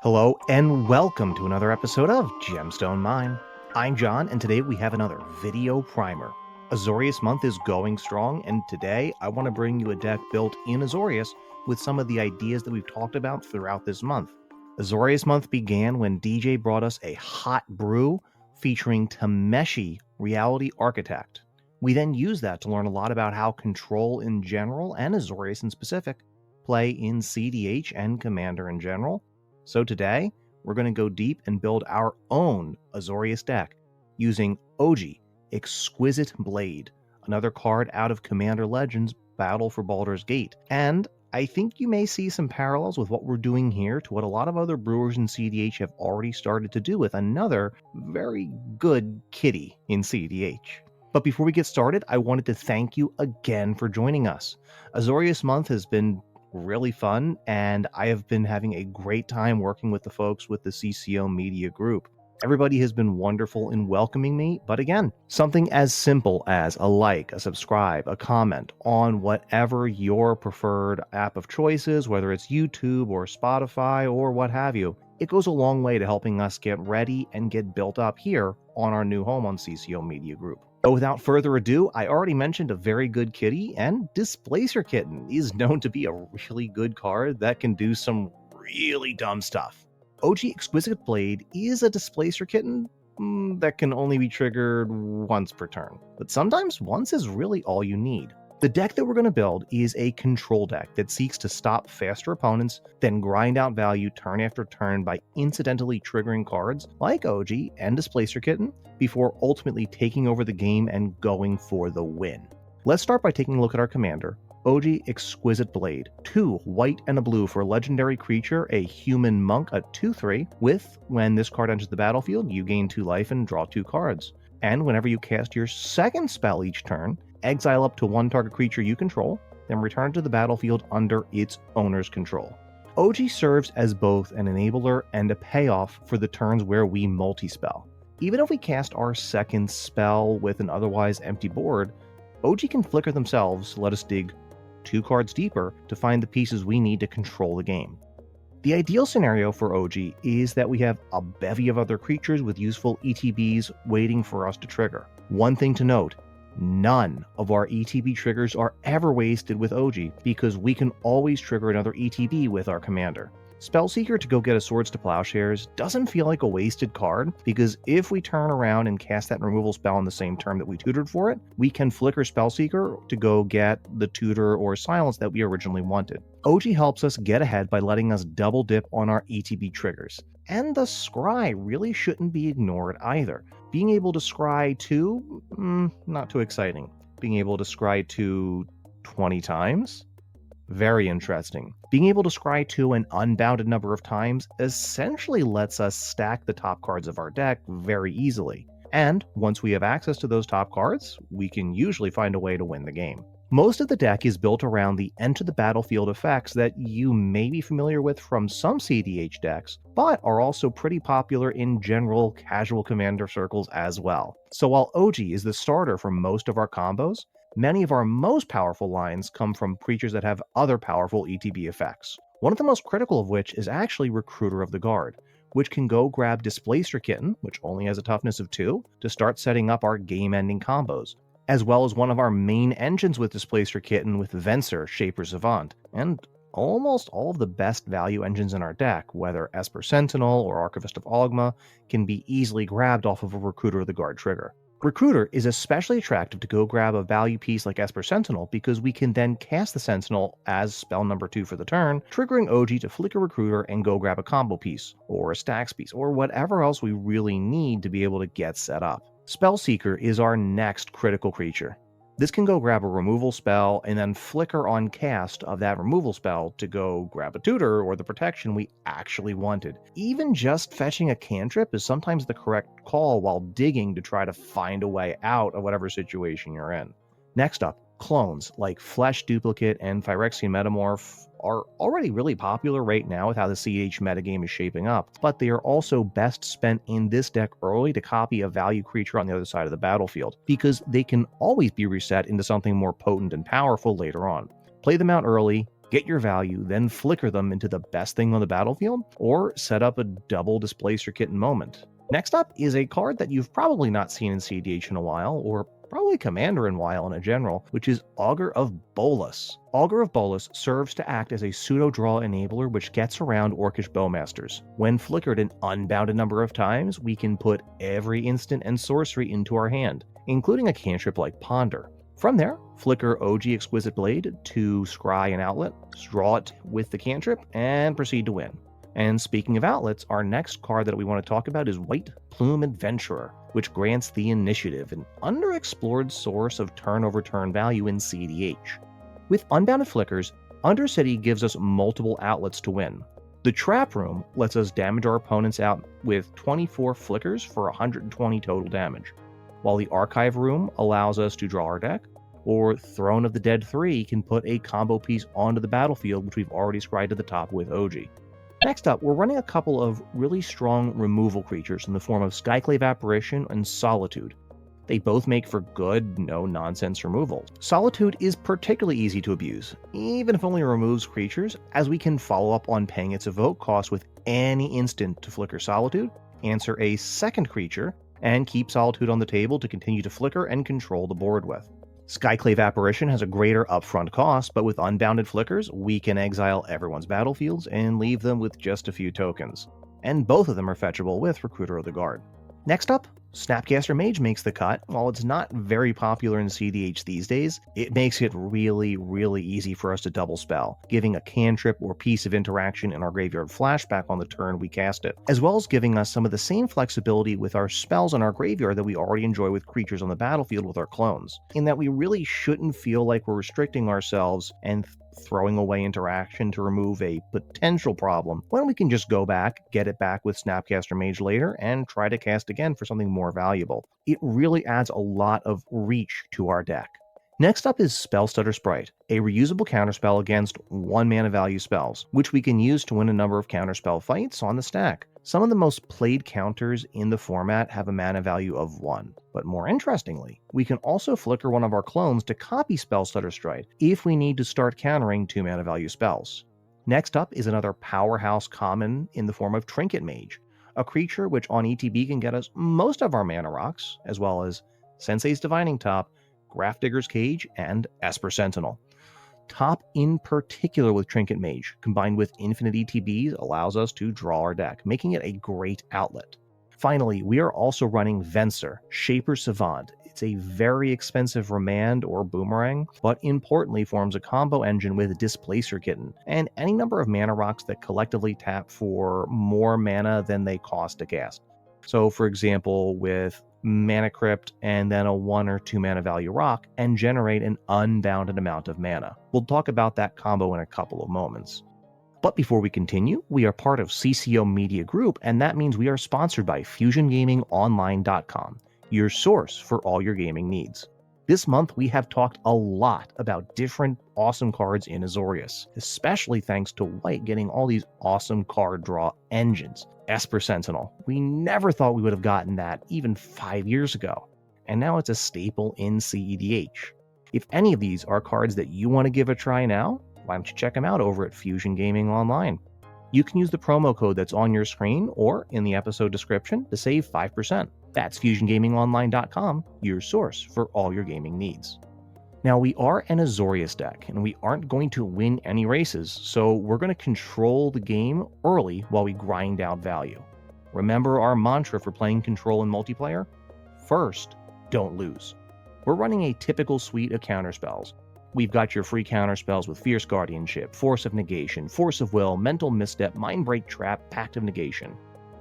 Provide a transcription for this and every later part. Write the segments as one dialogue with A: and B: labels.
A: Hello and welcome to another episode of Gemstone Mine. I'm John and today we have another video primer. Azorius month is going strong and today I want to bring you a deck built in Azorius with some of the ideas that we've talked about throughout this month. Azorius month began when DJ brought us a hot brew featuring Tameshi Reality Architect. We then used that to learn a lot about how Control in general and Azorius in specific play in cEDH and Commander in general. So today, we're going to go deep and build our own Azorius deck using Oji, Exquisite Blade, another card out of Commander Legends Battle for Baldur's Gate. And I think you may see some parallels with what we're doing here to what a lot of other brewers in cEDH have already started to do with another very good kitty in cEDH. But before we get started, I wanted to thank you again for joining us. Azorius month has been really fun, and I have been having a great time working with the folks with the CCO Media Group. Everybody has been wonderful in welcoming me, but again, something as simple as a like, a subscribe, a comment on whatever your preferred app of choice is, whether it's YouTube or Spotify or what have you, it goes a long way to helping us get ready and get built up here on our new home on CCO Media Group. But without further ado, I already mentioned a very good kitty, and Displacer Kitten is known to be a really good card that can do some really dumb stuff. Oji Exquisite Blade is a Displacer Kitten that can only be triggered once per turn, but sometimes once is really all you need. The deck that we're going to build is a control deck that seeks to stop faster opponents, then grind out value turn after turn by incidentally triggering cards like Oji and Displacer Kitten before ultimately taking over the game and going for the win. Let's start by taking a look at our commander, Oji Exquisite Blade. 2 white and a blue for a legendary creature, a human monk at 2/3, with when this card enters the battlefield, you gain 2 life and draw 2 cards. And whenever you cast your second spell each turn, exile up to 1 target creature you control, then return to the battlefield under its owner's control. Oji serves as both an enabler and a payoff for the turns where we multi-spell. Even if we cast our second spell with an otherwise empty board, Oji can flicker themselves to let us dig 2 cards deeper to find the pieces we need to control the game. The ideal scenario for Oji is that we have a bevy of other creatures with useful ETBs waiting for us to trigger. One thing to note, none of our ETB triggers are ever wasted with Oji because we can always trigger another ETB with our commander. Spellseeker to go get a Swords to Plowshares doesn't feel like a wasted card because if we turn around and cast that removal spell in the same turn that we tutored for it, we can flicker Spellseeker to go get the tutor or silence that we originally wanted. Oji helps us get ahead by letting us double dip on our ETB triggers. And the Scry really shouldn't be ignored either. Being able to scry 2, not too exciting. Being able to scry 2 20 times? Very interesting. Being able to scry 2 an unbounded number of times essentially lets us stack the top cards of our deck very easily. And once we have access to those top cards, we can usually find a way to win the game. Most of the deck is built around the enter the battlefield effects that you may be familiar with from some cEDH decks, but are also pretty popular in general casual commander circles as well. So while Oji is the starter for most of our combos, many of our most powerful lines come from creatures that have other powerful ETB effects. One of the most critical of which is actually Recruiter of the Guard, which can go grab Displacer Kitten, which only has a toughness of 2, to start setting up our game-ending combos, as well as one of our main engines with Displacer Kitten with Venser, Shaper Savant, and almost all of the best value engines in our deck, whether Esper Sentinel or Archivist of Ogma, can be easily grabbed off of a Recruiter of the Guard trigger. Recruiter is especially attractive to go grab a value piece like Esper Sentinel because we can then cast the Sentinel as spell number 2 for the turn, triggering Oji to flicker Recruiter and go grab a combo piece, or a stacks piece, or whatever else we really need to be able to get set up. Spellseeker is our next critical creature. This can go grab a removal spell and then flicker on cast of that removal spell to go grab a tutor or the protection we actually wanted. Even just fetching a cantrip is sometimes the correct call while digging to try to find a way out of whatever situation you're in. Next up, clones like Flesh Duplicate and Phyrexian Metamorph are already really popular right now with how the cEDH metagame is shaping up, but they are also best spent in this deck early to copy a value creature on the other side of the battlefield, because they can always be reset into something more potent and powerful later on. Play them out early, get your value, then flicker them into the best thing on the battlefield, or set up a double Displacer Kitten moment. Next up is a card that you've probably not seen in cEDH in a while, or probably Commander in a while in a general, which is Augur of Bolas. Augur of Bolas serves to act as a pseudo-draw enabler which gets around Orcish Bowmasters. When flickered an unbounded number of times, we can put every instant and sorcery into our hand, including a cantrip like Ponder. From there, flicker Oji Exquisite Blade to scry an outlet, draw it with the cantrip, and proceed to win. And speaking of outlets, our next card that we want to talk about is White Plume Adventurer, which grants the Initiative, an underexplored source of turn-over-turn value in cEDH. With unbounded flickers, Undercity gives us multiple outlets to win. The Trap Room lets us damage our opponents out with 24 flickers for 120 total damage, while the Archive Room allows us to draw our deck, or Throne of the Dead 3 can put a combo piece onto the battlefield, which we've already scried to the top with Oji. Next up, we're running a couple of really strong removal creatures in the form of Skyclave Apparition and Solitude. They both make for good, no-nonsense removal. Solitude is particularly easy to abuse, even if only removes creatures, as we can follow up on paying its evoke cost with any instant to flicker Solitude, answer a second creature, and keep Solitude on the table to continue to flicker and control the board with. Skyclave Apparition has a greater upfront cost, but with unbounded flickers, we can exile everyone's battlefields and leave them with just a few tokens. And both of them are fetchable with Recruiter of the Guard. Next up, Snapcaster Mage makes the cut. While it's not very popular in cEDH these days, it makes it really easy for us to double spell, giving a cantrip or piece of interaction in our graveyard flashback on the turn we cast it, as well as giving us some of the same flexibility with our spells in our graveyard that we already enjoy with creatures on the battlefield with our clones, in that we really shouldn't feel like we're restricting ourselves and throwing away interaction to remove a potential problem, when we can just go back, get it back with Snapcaster Mage later, and try to cast again for something more valuable. It really adds a lot of reach to our deck. Next up is Spellstutter Sprite, a reusable counterspell against 1 mana value spells, which we can use to win a number of counterspell fights on the stack. Some of the most played counters in the format have a mana value of 1, but more interestingly, we can also flicker one of our clones to copy Spellstutter Sprite if we need to start countering 2 mana value spells. Next up is another powerhouse common in the form of Trinket Mage, a creature which on ETB can get us most of our mana rocks, as well as Sensei's Divining Top, Grafdigger's Cage, and Esper Sentinel. Top in particular with Trinket Mage, combined with infinite ETBs, allows us to draw our deck, making it a great outlet. Finally, we are also running Venser, Shaper Savant. It's a very expensive remand or boomerang, but importantly forms a combo engine with Displacer Kitten, and any number of mana rocks that collectively tap for more mana than they cost to cast. So for example, with Mana Crypt and then a 1 or 2 mana value rock, and generate an unbounded amount of mana. We'll talk about that combo in a couple of moments. But before we continue, we are part of CCO Media Group, and that means we are sponsored by FusionGamingOnline.com, your source for all your gaming needs. This month, we have talked a lot about different awesome cards in Azorius, especially thanks to White getting all these awesome card draw engines. Esper Sentinel. We never thought we would have gotten that even 5 years ago, and now it's a staple in cEDH. If any of these are cards that you want to give a try now, why don't you check them out over at Fusion Gaming Online. You can use the promo code that's on your screen or in the episode description to save 5%. That's FusionGamingOnline.com, your source for all your gaming needs. Now, we are an Azorius deck, and we aren't going to win any races, so we're going to control the game early while we grind out value. Remember our mantra for playing Control in multiplayer? First, don't lose. We're running a typical suite of counterspells. We've got your free counterspells with Fierce Guardianship, Force of Negation, Force of Will, Mental Misstep, Mindbreak Trap, Pact of Negation.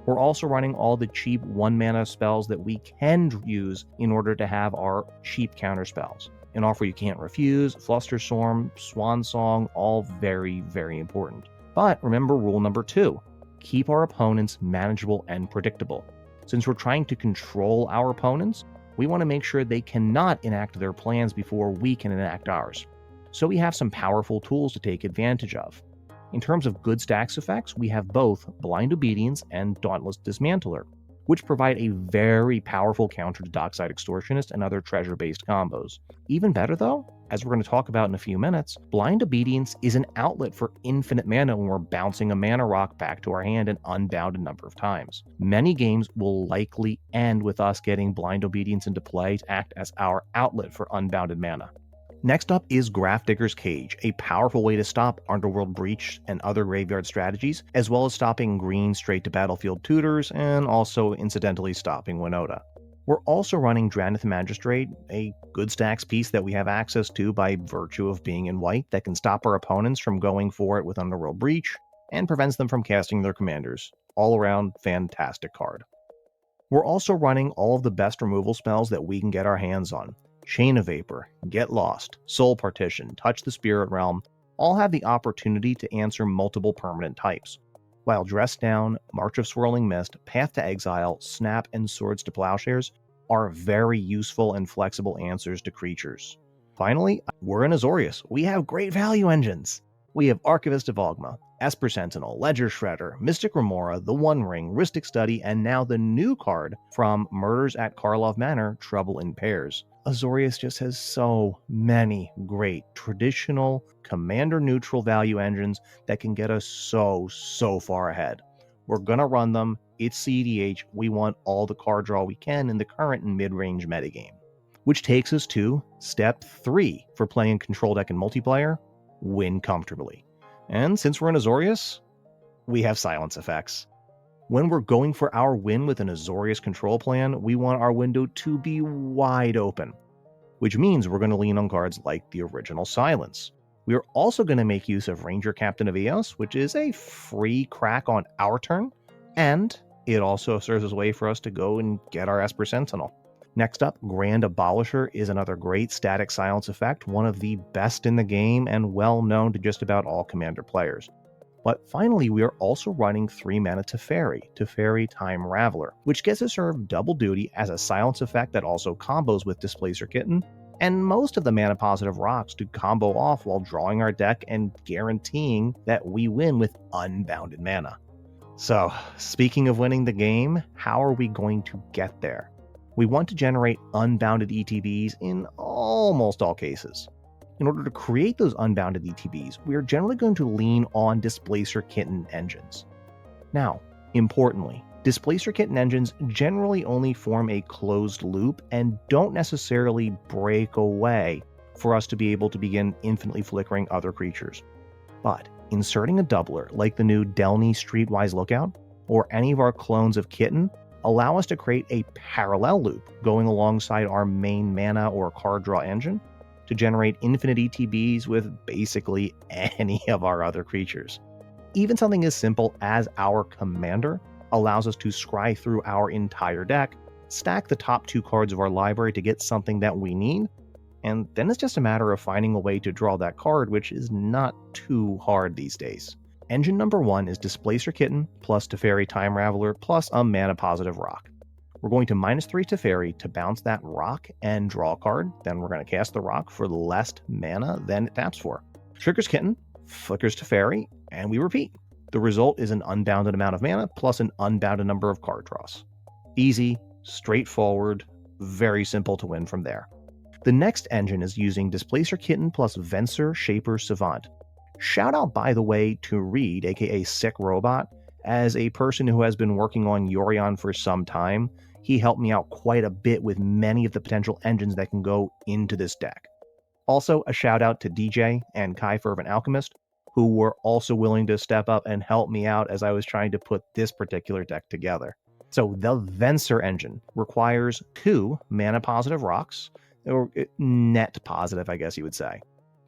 A: We're also running all the cheap 1-mana spells that we can use in order to have our cheap counterspells. An Offer You Can't Refuse, Flusterstorm, Swan Song, all very important. But remember rule number 2, keep our opponents manageable and predictable. Since we're trying to control our opponents, we want to make sure they cannot enact their plans before we can enact ours. So we have some powerful tools to take advantage of. In terms of good stacks effects, we have both Blind Obedience and Dauntless Dismantler. which provide a very powerful counter to Dockside Extortionist and other treasure-based combos. Even better though, as we're going to talk about in a few minutes, Blind Obedience is an outlet for infinite mana when we're bouncing a mana rock back to our hand an unbounded number of times. Many games will likely end with us getting Blind Obedience into play to act as our outlet for unbounded mana. Next up is Grafdigger's Cage, a powerful way to stop Underworld Breach and other graveyard strategies, as well as stopping green straight to battlefield tutors, and also incidentally stopping Winota. We're also running Drannith Magistrate, a good stacks piece that we have access to by virtue of being in white that can stop our opponents from going for it with Underworld Breach, and prevents them from casting their commanders. All around fantastic card. We're also running all of the best removal spells that we can get our hands on. Chain of Vapor, Get Lost, Soul Partition, Touch the Spirit Realm, all have the opportunity to answer multiple permanent types, while Dress Down, March of Swirling Mist, Path to Exile, Snap, and Swords to Plowshares are very useful and flexible answers to creatures. Finally, we're in Azorius. We have great value engines. We have Archivist of Ogma, Esper Sentinel, Ledger Shredder, Mystic Remora, The One Ring, Rhystic Study, and now the new card from Murders at Karlov Manor, Trouble in Pairs. Azorius just has so many great traditional commander neutral value engines that can get us so far ahead. We're gonna run them. It's cEDH. We want all the card draw we can in the current and mid-range metagame. Which takes us to step 3 for playing control deck and multiplayer: win comfortably. And since we're in Azorius, we have silence effects. When we're going for our win with an Azorius control plan, we want our window to be wide open, which means we're going to lean on cards like the original Silence. We are also going to make use of Ranger Captain of Eos, which is a free crack on our turn, and it also serves as a way for us to go and get our Esper Sentinel. Next up, Grand Abolisher is another great static silence effect, one of the best in the game and well known to just about all commander players. But finally, we are also running 3 mana Teferi Time Raveler, which gets to serve double duty as a silence effect that also combos with Displacer Kitten, and most of the mana positive rocks to combo off while drawing our deck and guaranteeing that we win with unbounded mana. So, speaking of winning the game, how are we going to get there? We want to generate unbounded ETBs in almost all cases. In order to create those unbounded ETBs, we are generally going to lean on Displacer Kitten engines. Now, importantly, Displacer Kitten engines generally only form a closed loop and don't necessarily break away for us to be able to begin infinitely flickering other creatures. But inserting a doubler like the new Delny Streetwise Lookout, or any of our clones of Kitten, allow us to create a parallel loop going alongside our main mana or card draw engine to generate infinite ETBs with basically any of our other creatures. Even something as simple as our commander allows us to scry through our entire deck, stack the top 2 cards of our library to get something that we need, and then it's just a matter of finding a way to draw that card, which is not too hard these days. Engine number 1 is Displacer Kitten plus Teferi Time Raveler plus a mana positive rock. We're going to -3 Teferi to bounce that rock and draw a card. Then we're going to cast the rock for less mana than it taps for. Triggers Kitten, flickers Teferi, and we repeat. The result is an unbounded amount of mana plus an unbounded number of card draws. Easy, straightforward, very simple to win from there. The next engine is using Displacer Kitten plus Venser Shaper Savant. Shout out, by the way, to Reed, aka Sick Robot, as a person who has been working on Yorion for some time. He helped me out quite a bit with many of the potential engines that can go into this deck. Also, a shout out to DJ and Kai Fervent Alchemist, who were also willing to step up and help me out as I was trying to put this particular deck together. So the Venser engine requires 2 mana positive rocks, or net positive, I guess you would say.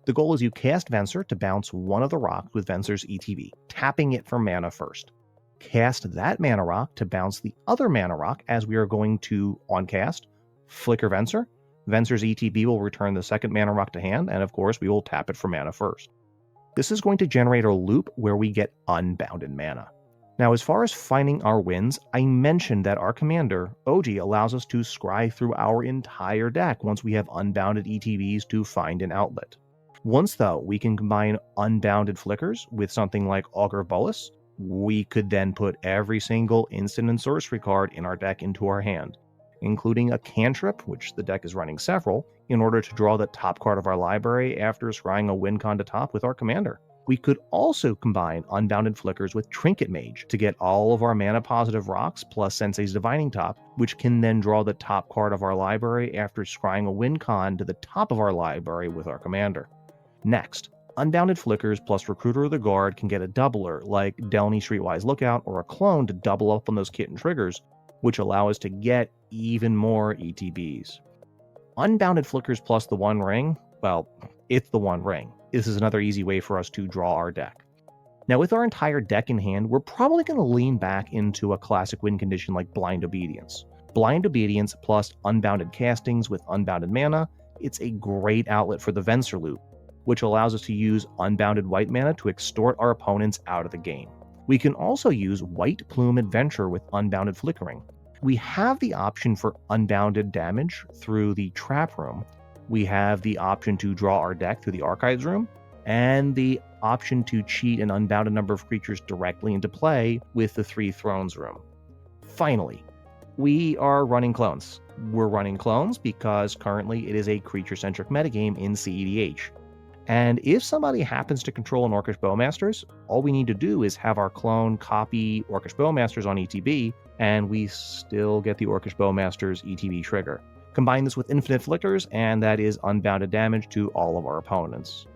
A: The goal is you cast Venser to bounce one of the rocks with Venser's ETB, tapping it for mana first. Cast that mana rock to bounce the other mana rock as we are going to, on cast, flicker Venser. Venser's ETB will return the second mana rock to hand, and of course we will tap it for mana first. This is going to generate a loop where we get unbounded mana. Now, as far as finding our wins, I mentioned that our commander, Oji, allows us to scry through our entire deck once we have unbounded ETBs to find an outlet. Once, though, we can combine unbounded flickers with something like Augur Bolus, We could then put every single instant and sorcery card in our deck into our hand, including a cantrip, which the deck is running several, in order to draw the top card of our library after scrying a win con to top with our commander. We could also combine Unbounded Flickers with Trinket Mage to get all of our mana positive rocks plus Sensei's Divining Top, which can then draw the top card of our library after scrying a win con to the top of our library with our commander. Next, Unbounded Flickers plus Recruiter of the Guard can get a doubler like Delny Streetwise Lookout or a clone to double up on those kitten triggers, which allow us to get even more ETBs. Unbounded Flickers plus the One Ring, well, it's the One Ring. This is another easy way for us to draw our deck. Now with our entire deck in hand, we're probably going to lean back into a classic win condition like Blind Obedience. Blind Obedience plus Unbounded Castings with Unbounded Mana, it's a great outlet for the Venser loop, which allows us to use unbounded white mana to extort our opponents out of the game. We can also use White Plume Adventure with Unbounded Flickering. We have the option for unbounded damage through the Trap Room. We have the option to draw our deck through the Archives Room, and the option to cheat an unbounded number of creatures directly into play with the Three Thrones Room. Finally, we are running clones. We're running clones because currently it is a creature-centric metagame in cEDH. And if somebody happens to control an Orcish Bowmasters, all we need to do is have our clone copy Orcish Bowmasters on ETB, and we still get the Orcish Bowmasters ETB trigger. Combine this with Infinite Flickers, and that is unbounded damage to all of our opponents.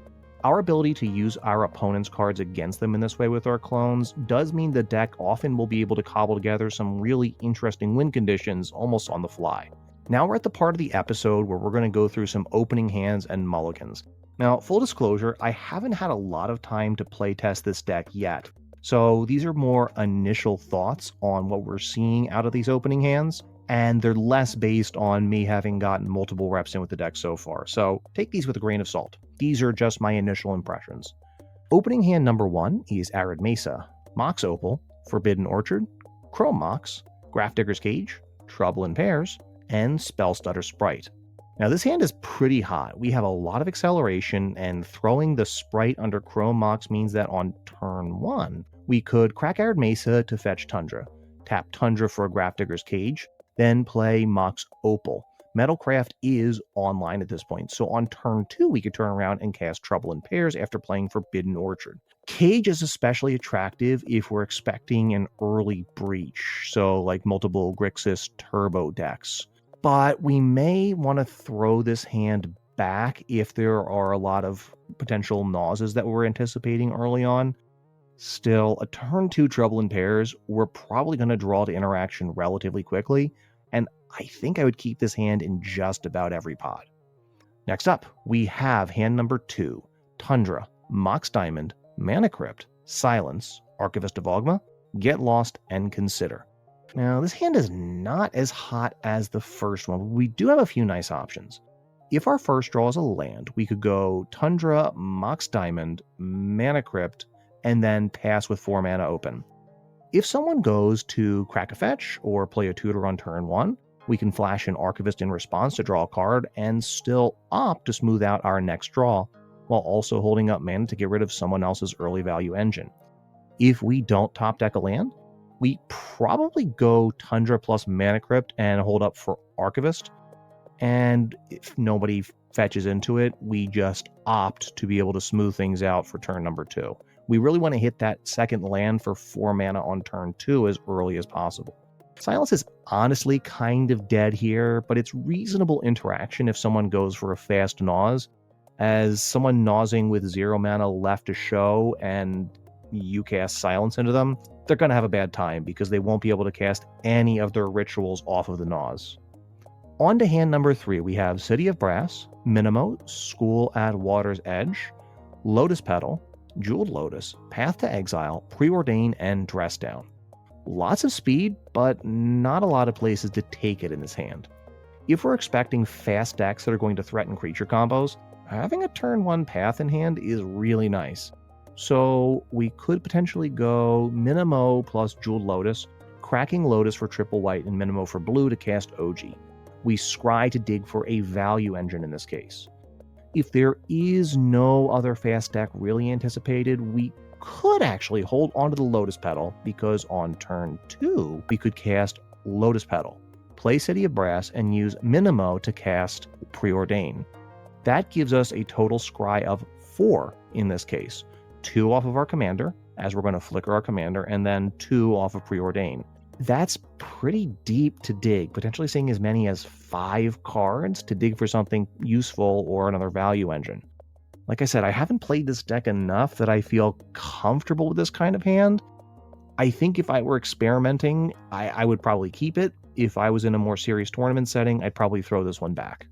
A: Our ability to use our opponent's cards against them in this way with our clones does mean the deck often will be able to cobble together some really interesting win conditions almost on the fly. Now we're at the part of the episode where we're going to go through some opening hands and mulligans. Now, full disclosure, I haven't had a lot of time to playtest this deck yet, so these are more initial thoughts on what we're seeing out of these opening hands, and they're less based on me having gotten multiple reps in with the deck so far, so take these with a grain of salt. These are just my initial impressions. Opening hand number 1 is Arid Mesa, Mox Opal, Forbidden Orchard, Chrome Mox, Grafdigger's Cage, Trouble in Pairs, and Spellstutter Sprite. Now this hand is pretty hot. We have a lot of acceleration, and throwing the Sprite under Chrome Mox means that on turn 1, we could crack Arid Mesa to fetch Tundra, tap Tundra for a Grafdigger's Cage, then play Mox Opal. Metalcraft is online at this point, so on turn 2 we could turn around and cast Trouble in Pairs after playing Forbidden Orchard. Cage is especially attractive if we're expecting an early breach, so like multiple Grixis Turbo decks. But we may want to throw this hand back if there are a lot of potential nauses that we're anticipating early on. Still, a turn 2 Trouble in Pairs, we're probably going to draw to interaction relatively quickly, and I think I would keep this hand in just about every pod. Next up, we have hand number 2, Tundra, Mox Diamond, Mana Crypt, Silence, Archivist of Ogma, Get Lost, and Consider. Now, this hand is not as hot as the first one, but we do have a few nice options. If our first draw is a land, we could go Tundra, Mox Diamond, Mana Crypt, and then pass with 4 mana open. If someone goes to crack a fetch or play a tutor on turn 1, we can flash an Archivist in response to draw a card and still opt to smooth out our next draw, while also holding up mana to get rid of someone else's early value engine. If we don't top deck a land, we probably go Tundra plus Mana Crypt and hold up for Archivist, and if nobody fetches into it, we just opt to be able to smooth things out for turn number 2. We really want to hit that second land for 4 mana on turn 2 as early as possible. Silence is honestly kind of dead here, but it's reasonable interaction if someone goes for a fast Nause, as someone nosing with 0 mana left to show and you cast Silence into them, they're going to have a bad time because they won't be able to cast any of their rituals off of the Nause. On to hand number 3, we have City of Brass, Minimo, School at Water's Edge, Lotus Petal, Jeweled Lotus, Path to Exile, Preordain, and Dress Down. Lots of speed, but not a lot of places to take it in this hand. If we're expecting fast decks that are going to threaten creature combos, having a turn 1 path in hand is really nice. So we could potentially go Minimo plus Jeweled Lotus, cracking Lotus for triple white and Minimo for blue to cast Oji. We scry to dig for a value engine in this case. If there is no other fast deck really anticipated, we could actually hold onto the Lotus Petal, because on turn 2, we could cast Lotus Petal, play City of Brass, and use Minimo to cast Preordain. That gives us a total scry of 4 in this case. 2 off of our commander, as we're going to flicker our commander, and then 2 off of Preordain. That's pretty deep to dig, potentially seeing as many as 5 cards to dig for something useful or another value engine. Like I said, I haven't played this deck enough that I feel comfortable with this kind of hand. I think if I were experimenting, I would probably keep it. If I was in a more serious tournament setting, I'd probably throw this one back.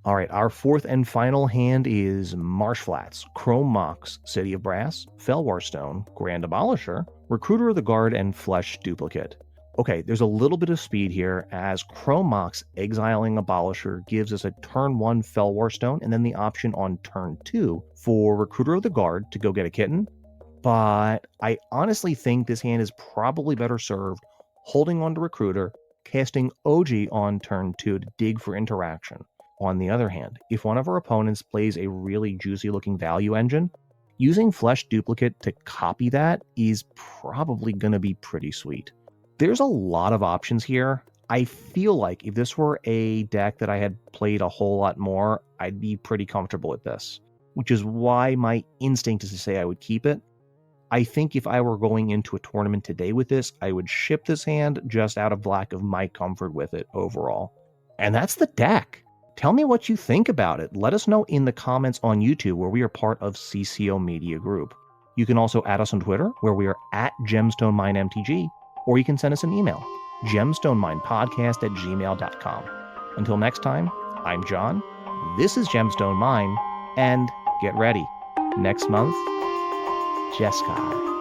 A: All right, our 4th and final hand is Marsh Flats, Chrome Mox, City of Brass, Fellwar Stone, Grand Abolisher, Recruiter of the Guard, and Flesh Duplicate. Okay, there's a little bit of speed here, as Chrome Mox exiling Abolisher gives us a turn 1 Fellwar Stone, and then the option on turn 2 for Recruiter of the Guard to go get a kitten. But I honestly think this hand is probably better served holding on to Recruiter, casting Oji on turn 2 to dig for interaction. On the other hand, if one of our opponents plays a really juicy looking value engine, using Flesh Duplicate to copy that is probably going to be pretty sweet. There's a lot of options here. I feel like if this were a deck that I had played a whole lot more, I'd be pretty comfortable with this, which is why my instinct is to say I would keep it. I think if I were going into a tournament today with this, I would ship this hand just out of lack of my comfort with it overall. And that's the deck. Tell me what you think about it. Let us know in the comments on YouTube, where we are part of CCO Media Group. You can also add us on Twitter, where we are at GemstoneMineMTG, or you can send us an email, gemstonemindpodcast@gmail.com. Until next time, I'm John, this is Gemstone Mine, and get ready. Next month, Jeskai.